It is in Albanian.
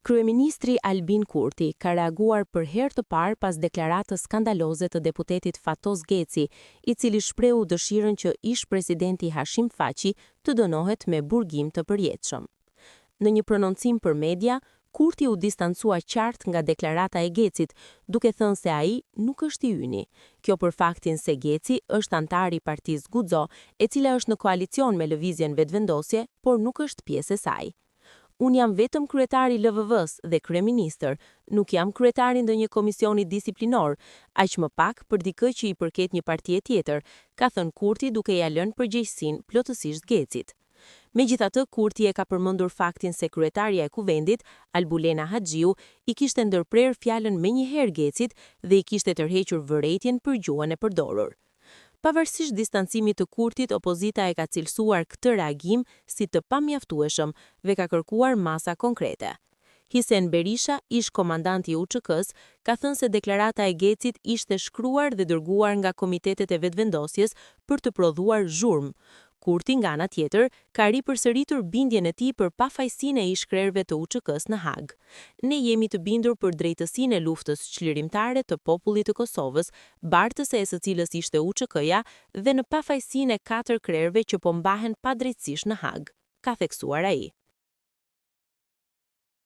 Kryeministri Albin Kurti ka reaguar për herë të parë pas deklaratës skandaloze të deputetit Fatos Geci, i cili shprehu dëshirën që ish presidenti Hashim Thaçi të dënohet me burgim të përjetshëm. Në një prononcim për media, Kurti u distancua qartë nga deklarata e Gecit, duke thënë se ai nuk është i yni. Kjo për faktin se Geci është antar i partisë Guxo, e cila është në koalicion me Lëvizjen Vetëvendosje, por nuk është pjesë e saj. Unë jam vetëm kryetari i LVV-s dhe kryeministër, nuk jam kryetari ndonjë komisioni disiplinor, aq më pak për dikë që i përket një partie tjetër, ka thënë Kurti duke ia lënë përgjegjësinë plotësisht Gecit. Megjithatë, Kurti e ka përmendur faktin se kryetaria e Kuvendit, Albulena Haxhiu, i kishte ndërprer fjalën menjëherë Gecit dhe i kishte tërhequr vërejtjen për gjuhën e përdorur. Pavarësisht distancimit të Kurtit, opozita e ka cilësuar këtë reagim si të pamjaftueshëm dhe ka kërkuar masa konkrete. Hisen Berisha, ish komandanti i UÇK-s, ka thënë se deklarata e Gecit ishte shkruar dhe dërguar nga komitetet e vetëvendosjes për të prodhuar zhurmë. Kurti, nga ana tjetër, ka ripërsëritur bindjen e tij për pafajësinë e ish-krerëve të UÇK-s në Hag. Ne jemi të bindur për drejtësinë e luftës çlirimtare të popullit të Kosovës, bartëse e së cilës ishte UÇK-ja, dhe në pafajësinë e 4 krerëve që po mbahen padrejtësisht në Hag, ka theksuar ai.